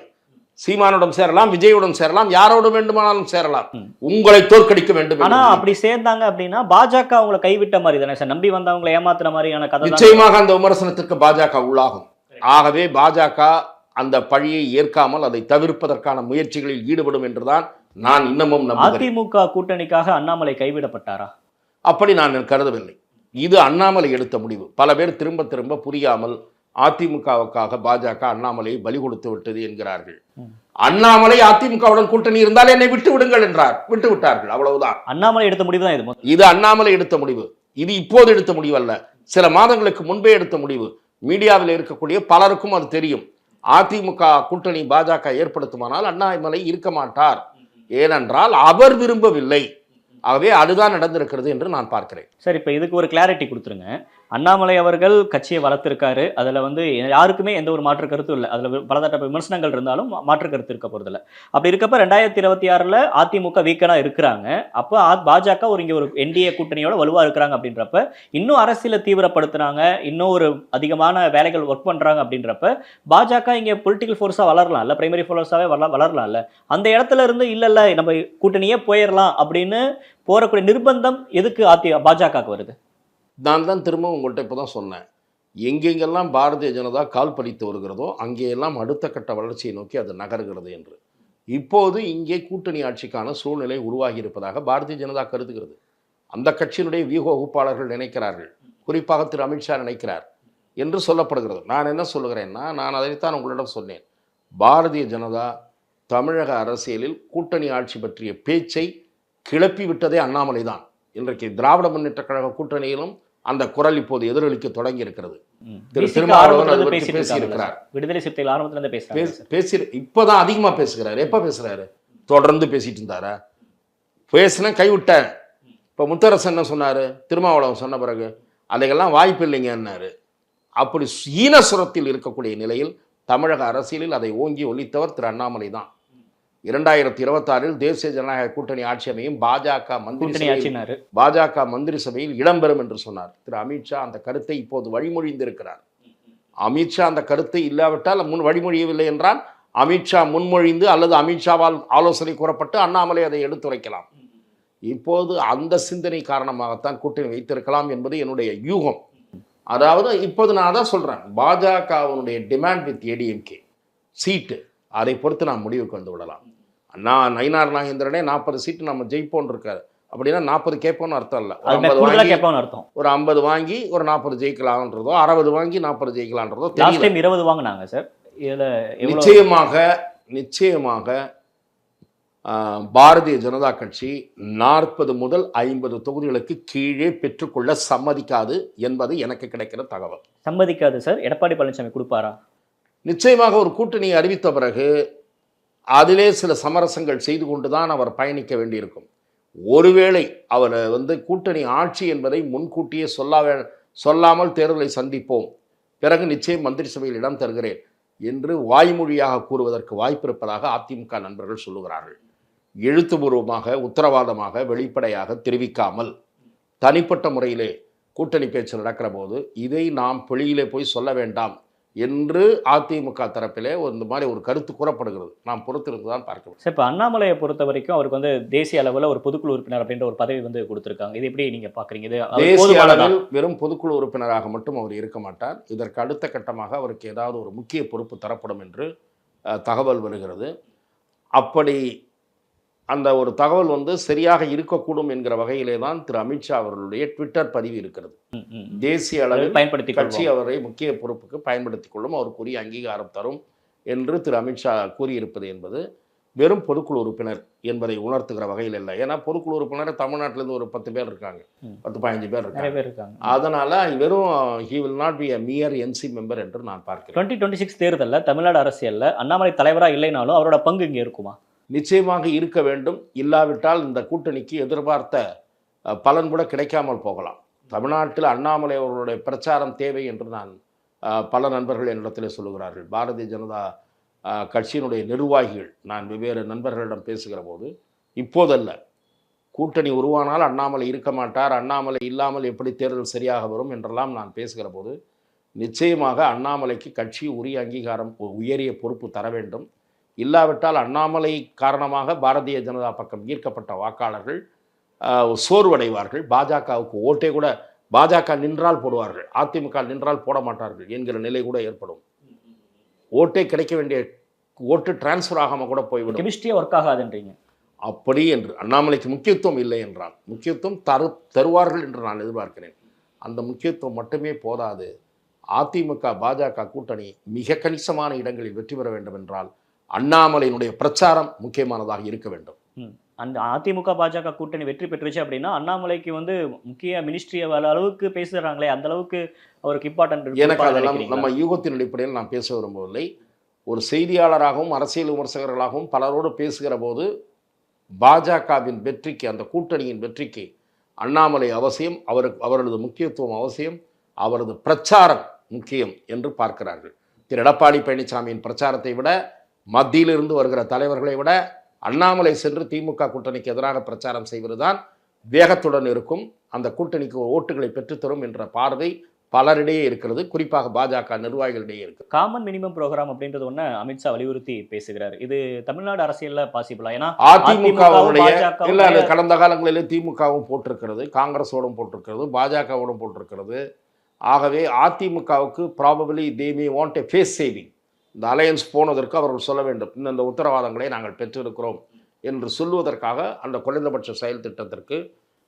சீமானுடன் சேரலாம், விஜயுடன் சேரலாம், யாரோடு வேண்டுமானாலும் சேரலாம். உங்களை தோற்கடிக்க வேண்டும். ஆனா அப்படி சேர்ந்தாங்க அப்படின்னா பாஜக அவங்களை கைவிட்ட மாதிரி தானே சார், நம்பி வந்தவங்களை ஏமாத்துற மாதிரியான கதை. நிச்சயமாக அந்த விமர்சனத்திற்கு பாஜக உள்ளாகும். ஆகவே பாஜக அந்த பழியை ஏற்காமல் அதை தவிர்ப்பதற்கான முயற்சிகளில் ஈடுபடும் என்றுதான் நான் இன்னமும் நம்புகிறேன். அதிமுக கூட்டணிக்காக அண்ணாமலை கைவிடப்பட்டாரா? அப்படி நான் கருதவில்லை. இது அண்ணாமலை எடுத்த முடிவு. பல பேர் திரும்ப திரும்ப புரியாமல் அதிமுகவுக்காக பாஜக அண்ணாமலையை பலி கொடுத்து விட்டது என்கிறார்கள். அண்ணாமலை அதிமுகவுடன் கூட்டணி இருந்தால் என்னை விட்டு விடுங்கள் என்றார், விட்டு விட்டார்கள், அவ்வளவுதான். அண்ணாமலை எடுத்த முடிவு தான் இது. இது அண்ணாமலை எடுத்த முடிவு. இது இப்போது எடுத்த முடிவு அல்ல, சில மாதங்களுக்கு முன்பே எடுத்த முடிவு. மீடியாவில் இருக்கக்கூடிய பலருக்கும் அது தெரியும். அதிமுக கூட்டணி பாஜக ஏற்படுத்துமானால் அண்ணாமலை இருக்க மாட்டார், ஏனென்றால் அவர் விரும்பவில்லை. ஆகவே அதுதான் நடந்திருக்கிறது என்று நான் பார்க்கிறேன். சார், இப்போ இதுக்கு ஒரு கிளாரிட்டி கொடுத்துருங்க. அண்ணாமலை அவர்கள் கட்சியை வளர்த்திருக்காரு, அதில் யாருக்குமே எந்த ஒரு மாற்று கருத்தும் இல்லை. அதில் பலதட்ட விமர்சனங்கள் இருந்தாலும் மாற்று கருத்து இருக்க போகிறதில்ல. அப்படி இருக்கப்ப 2026 அதிமுக வீக்கனாக இருக்கிறாங்க. அப்போ பாஜக இங்கே ஒரு என்டிஏ கூட்டணியோட வலுவாக இருக்கிறாங்க. அப்படின்றப்ப இன்னும் அரசியலை தீவிரப்படுத்துனாங்க, இன்னும் ஒரு அதிகமான வேலைகள் ஒர்க் பண்ணுறாங்க. அப்படின்றப்ப பாஜக இங்கே பொலிட்டிக்கல் ஃபோர்ஸாக வளரலாம் இல்லை, பிரைமரி ஃபோர்ஸாகவே வளரலாம் இல்லை. அந்த இடத்துல இருந்து இல்லை நம்ம கூட்டணியே போயிடலாம் அப்படின்னு போறக்கூடிய நிர்பந்தம் எதுக்கு பாஜகவுக்கு வருது? நான் தான் திரும்ப உங்கள்கிட்ட இப்போ தான் சொன்னேன், எங்கெங்கெல்லாம் பாரதிய ஜனதா கால் பதித்து வருகிறதோ அங்கேயெல்லாம் அடுத்த கட்ட வளர்ச்சியை நோக்கி அது நகர்கிறது என்று. இப்போது இங்கே கூட்டணி ஆட்சிக்கான சூழ்நிலை உருவாகி இருப்பதாக பாரதிய ஜனதா கருதுகிறது. அந்த கட்சியினுடைய வியூக வகுப்பாளர்கள் நினைக்கிறார்கள், குறிப்பாக திரு அமித்ஷா நினைக்கிறார் என்று சொல்லப்படுகிறது. நான் என்ன சொல்லுகிறேன்னா, நான் அதைத்தான் உங்களிடம் சொன்னேன். பாரதிய ஜனதா தமிழக அரசியலில் கூட்டணி ஆட்சி பற்றிய பேச்சை கிளப்பி விட்டதே அண்ணாமலை தான். இன்றைக்கு திராவிட முன்னேற்ற கழக கூட்டணியிலும் அந்த குரல் இப்போது எதிரொலிக்க தொடங்கி இருக்கிறது. திரு திருமாவளவன் பேசியிருக்கிறார். விடுதலை சிறுத்தைகள் ஆரம்பத்துல பேசி இப்பதான் அதிகமா பேசுகிறாரு. எப்ப பேசுறாரு? தொடர்ந்து பேசிட்டு இருந்தாரா? பேசினேன், கைவிட்டேன். இப்ப முத்தரசன் என்ன சொன்னாரு? திருமாவளவன் சொன்ன பிறகு அதையெல்லாம் வாய்ப்பு இல்லைங்கன்னாரு. அப்படி ஈனசுரத்தில் இருக்கக்கூடிய நிலையில் தமிழக அரசியலில் அதை ஓங்கி ஒலித்தவர் திரு அண்ணாமலை தான். 2026 தேசிய ஜனநாயக கூட்டணி ஆட்சி அமையும், பாஜக மந்திரி சபையில் இடம்பெறும் என்று சொன்னார். திரு அமித்ஷா அந்த கருத்தை இப்போது வழிமொழிந்திருக்கிறார். அமித்ஷா அந்த கருத்தை இல்லாவிட்டால் வழிமொழியவில்லை என்றால் அமித்ஷா முன்மொழிந்து அல்லது அமித்ஷாவால் ஆலோசனை கூறப்பட்டு அண்ணாமலை அதை எடுத்துரைக்கலாம். இப்போது அந்த சிந்தனை காரணமாகத்தான் கூட்டணி வைத்திருக்கலாம் என்பது என்னுடைய யூகம். அதாவது இப்போது நான் தான் சொல்கிறேன், பாஜகவினுடைய டிமாண்ட் வித் ஏடிஎம்கே சீட்டு, அதை பொறுத்து நாம் முடிவுக்கு வந்து விடலாம். நயினார் நாகேந்திரனே 40 சீட்டு நம்ம ஜெயிப்போன்னு இருக்காரு. அப்படின்னா 40 கேட்போன்னு அர்த்தம் இல்லை. ஒரு 50 வாங்கி ஒரு 40 ஜெயிக்கலாம்ன்றதோ, 60 வாங்கி 40 ஜெயிக்கலாம்ன்றதோ. 20 வாங்கினாங்க சார். நிச்சயமாக பாரதிய ஜனதா கட்சி 40 முதல் 50 தொகுதிகளுக்கு கீழே பெற்றுக்கொள்ள சம்மதிக்காது என்பது எனக்கு கிடைக்கிற தகவல். சம்மதிக்காது சார். எடப்பாடி பழனிசாமி கொடுப்பாரா? நிச்சயமாக ஒரு கூட்டணியை அறிவித்த பிறகு அதிலே சில சமரசங்கள் செய்து கொண்டுதான் அவர் பயணிக்க வேண்டியிருக்கும். ஒருவேளை அவர் கூட்டணி ஆட்சி என்பதை முன்கூட்டியே சொல்லாமல் தேர்தலை சந்திப்போம், பிறகு நிச்சயம் மந்திரி சபையில் இடம் தருகிறேன் என்று வாய்மொழியாக கூறுவதற்கு வாய்ப்பு இருப்பதாக அதிமுக நண்பர்கள் சொல்லுகிறார்கள். எழுத்துப்பூர்வமாக உத்தரவாதமாக வெளிப்படையாக தெரிவிக்காமல் தனிப்பட்ட முறையிலே கூட்டணி பேச்சு நடக்கிற போது இதை நாம் வெளியிலே போய் சொல்ல வேண்டாம் என்று அதிமுக தரப்பிலே இந்த மாதிரி ஒரு கருத்து கூறப்படுகிறது. நாம் பொறுத்திருந்து தான் பார்க்கணும். சார், இப்போ அண்ணாமலையை பொறுத்த வரைக்கும் அவருக்கு தேசிய அளவில் ஒரு பொதுக்குழு உறுப்பினர் அப்படின்ற ஒரு பதவி கொடுத்துருக்காங்க. இது எப்படி நீங்கள் பார்க்குறீங்க? தேசிய அளவில் வெறும் பொதுக்குழு உறுப்பினராக மட்டும் அவர் இருக்க மாட்டார். இதற்கு அடுத்த கட்டமாக அவருக்கு ஏதாவது ஒரு முக்கிய பொறுப்பு தரப்படும் என்று தகவல் வருகிறது. அப்படி அந்த ஒரு தகவல் சரியாக இருக்கக்கூடும் என்கிற வகையிலே தான் திரு அமித்ஷா அவர்களுடைய ட்விட்டர் பதிவு இருக்கிறது. தேசிய அளவில் கட்சி அவரை முக்கிய பொறுப்புக்கு பயன்படுத்திக் கொள்ளும், அவருக்குரிய அங்கீகாரம் தரும் என்று திரு அமித்ஷா கூறியிருப்பது என்பது வெறும் பொதுக்குழு உறுப்பினர் என்பதை உணர்த்துகிற வகையில் இல்லை. ஏன்னா பொதுக்குழு உறுப்பினர் தமிழ்நாட்டிலேருந்து ஒரு 10 பேர் இருக்காங்க, 10-15 பேர் இருக்காங்க. அதனால வெறும் he will not be a mere NC member என்று நான் பார்க்கிறேன். 2026 தேர்தலில் தமிழ்நாடு அரசியலில் அண்ணாமலை தலைவராக இல்லைனாலும் அவரோட பங்கு இங்கே இருக்குமா? நிச்சயமாக இருக்க வேண்டும். இல்லாவிட்டால் இந்த கூட்டணிக்கு எதிர்பார்த்த பலன் கூட கிடைக்காமல் போகலாம். தமிழ்நாட்டில் அண்ணாமலை அவர்களுடைய பிரச்சாரம் தேவை என்று நான் பல நண்பர்கள் என்னிடத்தில் சொல்லுகிறார்கள். பாரதிய ஜனதா கட்சியினுடைய நிர்வாகிகள், நான் வெவ்வேறு நண்பர்களிடம் பேசுகிற போது, இப்போதல்ல, கூட்டணி உருவானால் அண்ணாமலை இருக்க மாட்டார், அண்ணாமலை இல்லாமல் எப்படி தேர்தல் சரியாக வரும் என்றெல்லாம் நான் பேசுகிற போது, நிச்சயமாக அண்ணாமலைக்கு கட்சி உரிய அங்கீகாரம், உயரிய பொறுப்பு தர வேண்டும். இல்லாவிட்டால் அண்ணாமலை காரணமாக பாரதிய ஜனதா பக்கம் ஈர்க்கப்பட்ட வாக்காளர்கள் சோர்வடைவார்கள். பாஜகவுக்கு ஓட்டே கூட பாஜக நின்றால் போடுவார்கள், அதிமுக நின்றால் போட மாட்டார்கள் என்கிற நிலை கூட ஏற்படும். ஓட்டே கிடைக்க வேண்டிய ஓட்டு டிரான்ஸ்ஃபர் ஆகாமல் கூட போய்விடும். கெமிஸ்ட்ரியே ஒர்க் ஆகாதுன்றீங்க. அப்படி என்று அண்ணாமலைக்கு முக்கியத்துவம் இல்லை என்றால் முக்கியத்துவம் தருவார்கள் என்று நான் எதிர்பார்க்கிறேன். அந்த முக்கியத்துவம் மட்டுமே போதாது. அதிமுக பாஜக கூட்டணி மிக கணிசமான இடங்களில் வெற்றி பெற வேண்டும் என்றால் அண்ணாமலையினுடைய பிரச்சாரம் முக்கியமானதாக இருக்க வேண்டும். அந்த அதிமுக பாஜக கூட்டணி வெற்றி பெற்றுச்சு அப்படின்னா அண்ணாமலைக்கு முக்கிய மினிஸ்ட்ரி அளவுக்கு பேசுகிறாங்களே, அந்த அளவுக்கு அவருக்கு இம்பார்ட்டன்ட். எனக்கு அதெல்லாம் நம்ம யூகத்தின் அடிப்படையில் நான் பேச விரும்பவில்லை. ஒரு செய்தியாளராகவும் அரசியல் விமர்சகர்களாகவும் பலரோடு பேசுகிற போது பாஜகவின் வெற்றிக்கு, அந்த கூட்டணியின் வெற்றிக்கு அண்ணாமலை அவசியம், அவரது முக்கியத்துவம் அவசியம், அவரது பிரச்சாரம் முக்கியம் என்று பார்க்கிறார்கள். திரு எடப்பாடி பழனிசாமியின் பிரச்சாரத்தை விட, மத்தியிலிருந்து வருகிற தலைவர்களை விட அண்ணாமலை சென்று திமுக கூட்டணிக்கு எதிராக பிரச்சாரம் செய்வதுதான் வேகத்துடன் இருக்கும், அந்த கூட்டணிக்கு ஓட்டுகளை பெற்றுத்தரும் என்ற பார்வை பலரிடையே இருக்கிறது. குறிப்பாக பாஜக நிர்வாகிகளிடையே இருக்கு. காமன் மினிமம் ப்ரோக்ராம் அப்படின்றது ஒன்று அமித்ஷா வலியுறுத்தி பேசுகிறார். இது தமிழ்நாடு அரசியலில் பாசிபிளா? ஏன்னா அதிமுகவுடைய இல்லை, கடந்த காலங்களிலே திமுகவும் போட்டிருக்கிறது, காங்கிரஸோடும் போட்டிருக்கிறது, பாஜகவோடும் போட்டிருக்கிறது. ஆகவே அதிமுகவுக்கு probably they may want a face saving. இந்த அலையன்ஸ் போனதற்கு அவர்கள் சொல்ல வேண்டும், இந்த உத்தரவாதங்களை நாங்கள் பெற்றிருக்கிறோம் என்று சொல்லுவதற்காக அந்த குறைந்தபட்ச செயல் திட்டத்திற்கு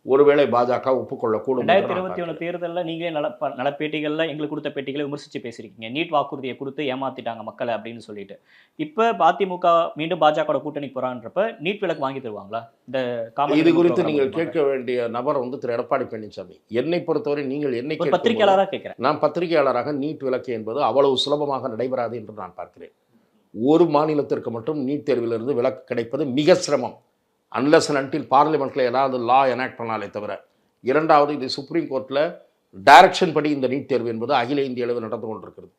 ஒருவேளை பாஜக ஒப்புக்கொள்ளக்கூடும். 2021 தேர்தலில் நீங்களே நல பேட்டிகளில் எங்களுக்கு கொடுத்த பேட்டிகளை விமர்சித்து பேசியிருக்கீங்க. நீட் வாக்குறுதியை கொடுத்து ஏமாத்திட்டாங்க மக்களை அப்படின்னு சொல்லிட்டு. இப்போ அதிமுக மீண்டும் பாஜக கூட்டணி போறான்றப்ப நீட் விலக்கு வாங்கி தருவாங்களா? இந்த இது குறித்து நீங்கள் கேட்க வேண்டிய நபர் திரு எடப்பாடி பழனிசாமி. என்னை பொறுத்தவரை நீங்கள் என்னை பத்திரிகையாளராக கேட்கிறேன். நான் பத்திரிகையாளராக நீட் விலக்கு என்பது அவ்வளவு சுலபமாக நடைபெறாது என்று நான் பார்க்கிறேன். ஒரு மாநிலத்திற்கு மட்டும் நீட் தேர்விலிருந்து விலக்கு கிடைப்பது மிக சிரமம். அன்லஸ் அண்ட் அன்டில் பார்லிமெண்ட்டில் ஏதாவது லா எனாக்ட் பண்ணாலே தவிர. இரண்டாவது, இது சுப்ரீம் கோர்ட்டில் டைரக்ஷன் படி இந்த நீட் தேர்வு என்பது அகில இந்திய அளவில் நடந்து கொண்டிருக்கிறது.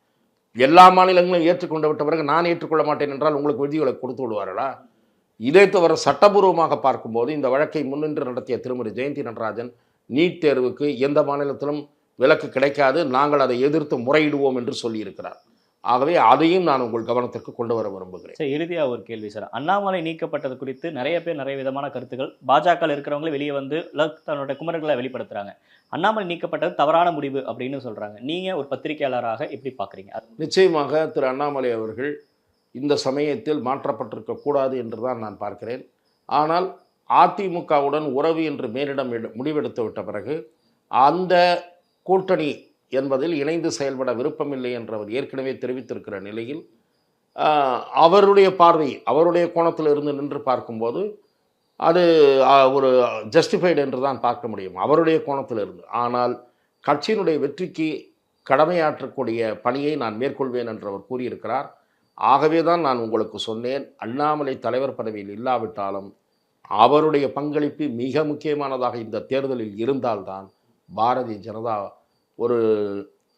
எல்லா மாநிலங்களும் ஏற்றுக்கொண்டு விட்ட பிறகு நான் ஏற்றுக்கொள்ள மாட்டேன் என்றால் உங்களுக்கு விதிவிலக்கு கொடுத்து விடுவார்களா? இதை தவிர சட்டபூர்வமாக பார்க்கும்போது இந்த வழக்கை முன்னின்று நடத்திய திருமதி ஜெயந்தி நடராஜன் நீட் தேர்வுக்கு எந்த மாநிலத்திலும் விலக்கு கிடைக்காது, நாங்கள் அதை எதிர்த்து முறையிடுவோம் என்று சொல்லியிருக்கிறார். ஆகவே அதையும் நான் உங்கள் கவனத்திற்கு கொண்டு வர விரும்புகிறேன். சார், இறுதியா ஒரு கேள்வி சார். அண்ணாமலை நீக்கப்பட்டது குறித்து நிறைய பேர் நிறைய விதமான கருத்துக்கள், பாஜக இருக்கிறவங்களே வெளியே வந்து தன்னோட குமரல்களை வெளிப்படுத்துறாங்க. அண்ணாமலை நீக்கப்பட்டது தவறான முடிவு அப்படின்னு சொல்றாங்க. நீங்க ஒரு பத்திரிகையாளராக எப்படி பாக்குறீங்க? நிச்சயமாக திரு அண்ணாமலை அவர்கள் இந்த சமயத்தில் மாற்றப்பட்டிருக்க கூடாது என்று தான் நான் பார்க்கிறேன். ஆனால் அதிமுகவுடன் உறவு என்று மேலிடம் முடிவெடுத்து விட்ட பிறகு அந்த கூட்டணி என்பதில் இணைந்து செயல்பட விருப்பமில்லை என்று அவர் ஏற்கனவே தெரிவித்திருக்கிற நிலையில் அவருடைய பார்வை, அவருடைய கோணத்தில் இருந்து நின்று பார்க்கும்போது அது ஒரு ஜஸ்டிஃபைடு என்று தான் பார்க்க முடியும் அவருடைய கோணத்தில் இருந்து. ஆனால் கட்சியினுடைய வெற்றிக்கு கடமையாற்றக்கூடிய பணியை நான் மேற்கொள்வேன் என்று அவர் கூறியிருக்கிறார். ஆகவே தான் நான் உங்களுக்கு சொன்னேன், அண்ணாமலை தலைவர் பதவியில் இல்லாவிட்டாலும் அவருடைய பங்களிப்பு மிக முக்கியமானதாக இந்த தேர்தலில் இருந்தால்தான் பாரதிய ஜனதா ஒரு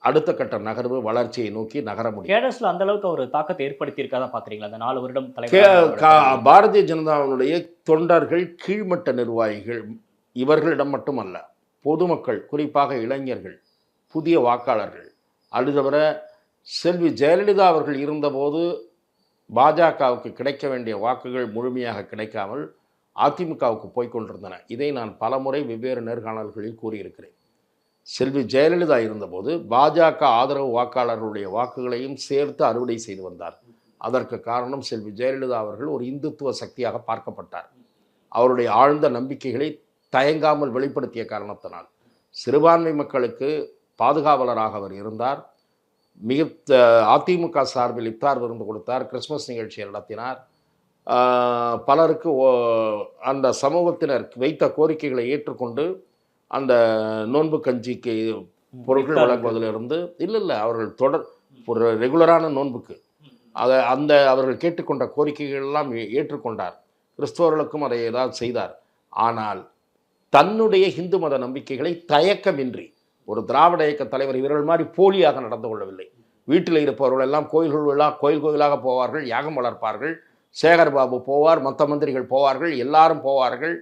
அடுத்த கட்ட நகர்வு வளர்ச்சியை நோக்கி நகர முடியும். கேடஸ்ல அந்த அளவுக்கு ஒரு தாக்கத்தை ஏற்படுத்தி இருக்காதான் பாக்குறீங்களா? அந்த 4 வருடம் தலைவர் பாரதிய ஜனதாவினுடைய தொண்டர்கள், கீழ்மட்ட நிர்வாகிகள், இவர்களிடம் மட்டுமல்ல, பொதுமக்கள், குறிப்பாக இளைஞர்கள், புதிய வாக்காளர்கள், அது தவிர செல்வி ஜெயலலிதா அவர்கள் இருந்தபோது பாஜகவுக்கு கிடைக்க வேண்டிய வாக்குகள் முழுமையாக கிடைக்காமல் அதிமுகவுக்கு போய்கொண்டிருந்தன. இதை நான் பலமுறை வெவ்வேறு நேர்காணல்களில் கூறியிருக்கிறேன். செல்வி ஜெயலலிதா இருந்தபோது பாஜக ஆதரவு வாக்காளர்களுடைய வாக்குகளையும் சேர்த்து அறுவடை செய்து வந்தார். அதற்கு காரணம் செல்வி ஜெயலலிதா அவர்கள் ஒரு இந்துத்துவ சக்தியாக பார்க்கப்பட்டார். அவருடைய ஆழ்ந்த நம்பிக்கைகளை தயங்காமல் வெளிப்படுத்திய காரணத்தினால் சிறுபான்மை மக்களுக்கு பாதுகாவலராக அவர் இருந்தார். மிக அதிமுக சார்பில் இஃப்தார் விருந்து கொடுத்தார், கிறிஸ்மஸ் நிகழ்ச்சியை நடத்தினார். பலருக்கு அந்த சமூகத்தினர் வைத்த கோரிக்கைகளை ஏற்றுக்கொண்டு அந்த நோன்பு கஞ்சிக்கு பொருட்கள் வழங்குவதிலிருந்து இல்லை அவர்கள் ஒரு ரெகுலரான நோன்புக்கு அவர்கள் கேட்டுக்கொண்ட கோரிக்கைகள் எல்லாம் ஏற்றுக்கொண்டார். கிறிஸ்தவர்களுக்கும் அதை ஏதாவது செய்தார். ஆனால் தன்னுடைய இந்து மத நம்பிக்கைகளை தயக்கமின்றி ஒரு திராவிட இயக்க தலைவர் இவர்கள் மாதிரி போலியாக நடந்து கொள்ளவில்லை. வீட்டில் இருப்பவர்கள் எல்லாம் கோயில் கோயிலாக போவார்கள், யாகம் வளர்ப்பார்கள். சேகர்பாபு போவார், மற்ற மந்திரிகள் போவார்கள், எல்லாரும் போவார்கள்.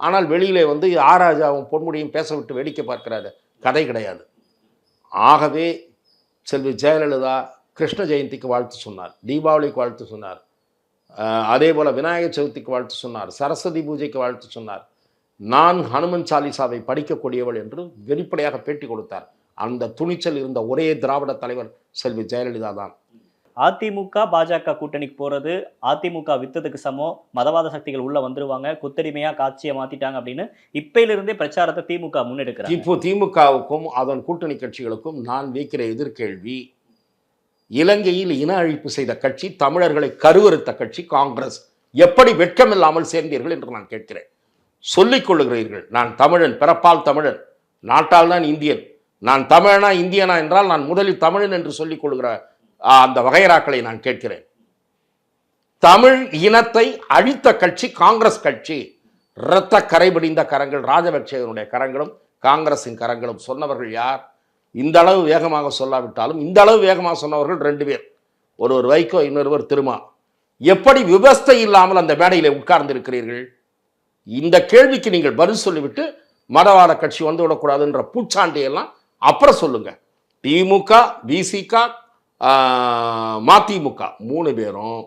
ஆனால் வெளியிலே வந்து ஆராஜாவும் பொன்முடியும் பேச விட்டு வேடிக்கை பார்க்கிறாரு, கதை கிடையாது. ஆகவே செல்வி ஜெயலலிதா கிருஷ்ண ஜெயந்திக்கு வாழ்த்து சொன்னார், தீபாவளிக்கு வாழ்த்து சொன்னார், அதே போல் விநாயகர் சதுர்த்திக்கு வாழ்த்து சொன்னார், சரஸ்வதி பூஜைக்கு வாழ்த்து சொன்னார். நான் ஹனுமன் சாலிசாவை படிக்கக்கூடியவள் என்று வெளிப்படையாக பேட்டி கொடுத்தார். அந்த துணிச்சல் இருந்த ஒரே திராவிட தலைவர் செல்வி ஜெயலலிதா தான். அதிமுக பாஜக கூட்டணிக்கு போறது அதிமுக வித்ததுக்கு சமம், மதவாத சக்திகள் உள்ள வந்துருவாங்க, குத்தடிமையா காட்சியை மாத்திட்டாங்க அப்படின்னு இப்பையிலிருந்தே பிரச்சாரத்தை திமுக முன்னெடுக்கிறாங்க. இப்போ திமுகவுக்கும் அதன் கூட்டணி கட்சிகளுக்கும் நான் வைக்கிற எதிர்கேள்வி, இலங்கையில் இன அழிப்பு செய்த கட்சி, தமிழர்களை கருவறுத்த கட்சி காங்கிரஸ், எப்படி வெட்கமில்லாமல் சேர்ந்தீர்கள் என்று நான் கேட்கிறேன். சொல்லிக் கொள்ளுகிறீர்கள், நான் தமிழன், பிறப்பால் தமிழன், நாட்டால் தான் இந்தியன், நான் தமிழனா இந்தியனா என்றால் நான் முதலில் தமிழன் என்று சொல்லிக் கொள்கிற அந்த வகைராக்களை நான் கேட்கிறேன். தமிழ் இனத்தை அழித்த கட்சி காங்கிரஸ் கட்சி. இரத்த கரைபடிந்த கரங்கள், ராஜபக்சேவனுடைய கரங்களும் காங்கிரசின் கரங்களும். சொன்னவர்கள் யார்? இந்த அளவு வேகமாக சொல்லாவிட்டாலும் இந்த அளவு வேகமாக சொன்னவர்கள் 2 பேர். ஒருவர் வைகோ, இன்னொருவர் திருமா. எப்படி விவஸ்தை இல்லாமல் அந்த மேடையில் உட்கார்ந்து இருக்கிறீர்கள்? இந்த கேள்விக்கு நீங்கள் பதில் சொல்லிவிட்டு மதவாத கட்சி வந்து விடக்கூடாதுன்ற பூச்சாண்டியெல்லாம் அப்புறம் சொல்லுங்க. திமுக, விசிக, மதிமுக 3 பேரும்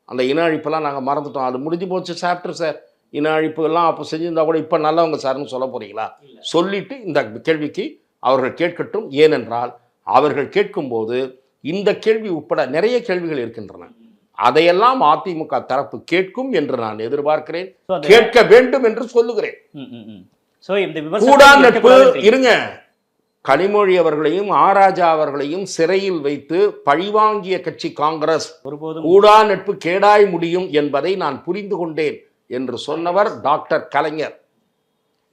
அந்த இன அழிப்பெல்லாம் நாங்கள் மறந்துட்டோம், அது முடிஞ்சு போச்சு சாப்டர் சார், இன அழிப்புகள்லாம் அப்போ செஞ்சிருந்தா கூட இப்போ நல்லவங்க சார்னு சொல்ல போறீங்களா? சொல்லிட்டு இந்த கேள்விக்கு அவர்கள் கேட்கட்டும். ஏனென்றால் அவர்கள் கேட்கும்போது இந்த கேள்வி உட்பட நிறைய கேள்விகள் இருக்கின்றன. அதையெல்லாம் அதிமுக தரப்பு கேட்கும் என்று நான் எதிர்பார்க்கிறேன், கேட்க வேண்டும் என்று சொல்லுகிறேன். கூடா நட்பு இருங்க, கனிமொழி அவர்களையும் ஆராஜா அவர்களையும் சிறையில் வைத்து பழிவாங்கிய கட்சி காங்கிரஸ். கூடா நட்பு கேடாய் முடியும் என்பதை நான் புரிந்து கொண்டேன் என்று சொன்னவர் டாக்டர் கலைஞர்.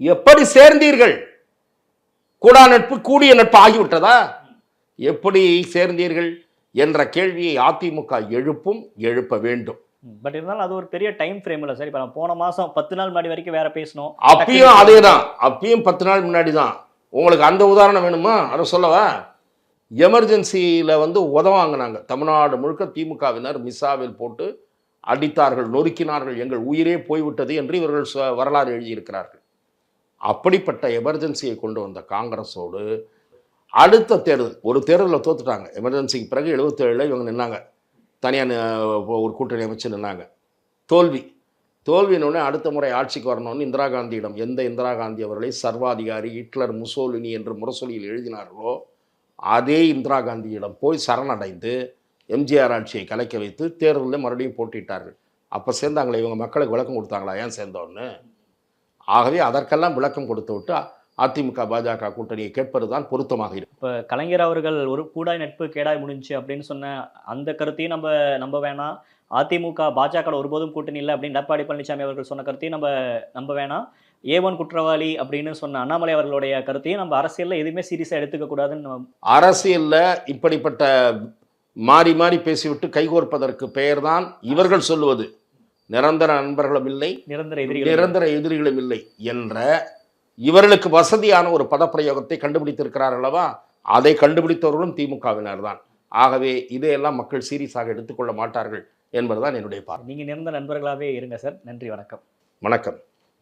எப்படி சேர்ந்தீர்கள்? கூடா நட்பு கூடிய நட்பு ஆகிவிட்டதா? எப்படி சேர்ந்தீர்கள் என்ற கேள்வியை அதிமுக எழுப்ப வேண்டும். பட் இருந்தாலும் அது ஒரு பெரிய டைம் ஃப்ரேம் இல்லை சார். இப்போ போன மாதம் 10 நாள் முன்னாடி வரைக்கும் வேற பேசணும், அப்பயும் அதே தான், அப்பயும் 10 நாள் முன்னாடி தான். உங்களுக்கு அந்த உதாரணம் வேணுமா? அதை சொல்லவா? எமர்ஜென்சியில் வந்து உதவாங்கினாங்க. தமிழ்நாடு முழுக்க திமுகவினர் மிசாவில் போட்டு அடித்தார்கள், நொறுக்கினார்கள், எங்கள் உயிரே போய்விட்டது என்று இவர்கள் வரலாறு எழுதியிருக்கிறார்கள். அப்படிப்பட்ட எமர்ஜென்சியை கொண்டு வந்த காங்கிரஸோடு அடுத்த தேர்தல், ஒரு தேர்தலில் தோத்துட்டாங்க. எமர்ஜென்சிக்கு பிறகு 77 இவங்க நின்னாங்க, தனியாக ஒரு கூட்டணி அமைச்சு நின்னாங்க. தோல்வி. தோல்வியினோடனே அடுத்த முறை ஆட்சிக்கு வரணும்னு இந்திரா காந்தியிடம், எந்த இந்திரா காந்தி அவர்களை சர்வாதிகாரி, ஹிட்லர், முசோலினி என்று முரசொலியில் எழுதினார்களோ அதே இந்திரா காந்தியிடம் போய் சரணடைந்து எம்ஜிஆர் ஆட்சியை கலைக்க வைத்து தேர்தலில் மறுபடியும் போட்டிட்டார்கள். அப்போ சேர்ந்தாங்களே இவங்க, மக்களுக்கு விளக்கம் கொடுத்தாங்களா ஏன் சேர்ந்தோன்னு? ஆகவே அதற்கெல்லாம் விளக்கம் கொடுத்து விட்டு அதிமுக பாஜக கூட்டணியை கேட்பது தான் பொருத்தமாக இருக்கும். இப்போ கலைஞர் அவர்கள் ஒரு கூடாய் நட்பு கேடாய் முடிஞ்சு அப்படின்னு சொன்ன அந்த கருத்தையும் நம்ம நம்ப வேணாம். அதிமுக பாஜக ஒருபோதும் கூட்டணி இல்லை அப்படின்னு எடப்பாடி பழனிசாமி அவர்கள் சொன்ன கருத்தையும் நம்ம நம்ப வேணாம். ஏவன் குற்றவாளி அப்படின்னு சொன்ன அண்ணாமலை அவர்களுடைய கருத்தையும் நம்ம அரசியலில் எதுவுமே சீரியஸாக எடுத்துக்க கூடாதுன்னு அரசியலில் இப்படிப்பட்ட மாறி மாறி பேசிவிட்டு கைகோர்ப்பதற்கு பெயர்தான் இவர்கள் சொல்லுவது நிரந்தர நண்பர்களும் இல்லை, நிரந்தர எதிரிகளும் இல்லை என்ற இவர்களுக்கு வசதியான ஒரு பதப்பிரயோகத்தை கண்டுபிடித்திருக்கிறார் அல்லவா? அதை கண்டுபிடித்தவர்களும் திமுகவினர் தான். ஆகவே இதையெல்லாம் மக்கள் சீரியஸாக எடுத்துக்கொள்ள மாட்டார்கள் என்பதுதான் என்னுடைய பார்வை. நீங்கள் நிரந்தர நண்பர்களாகவே இருங்க சார். நன்றி, வணக்கம். வணக்கம்.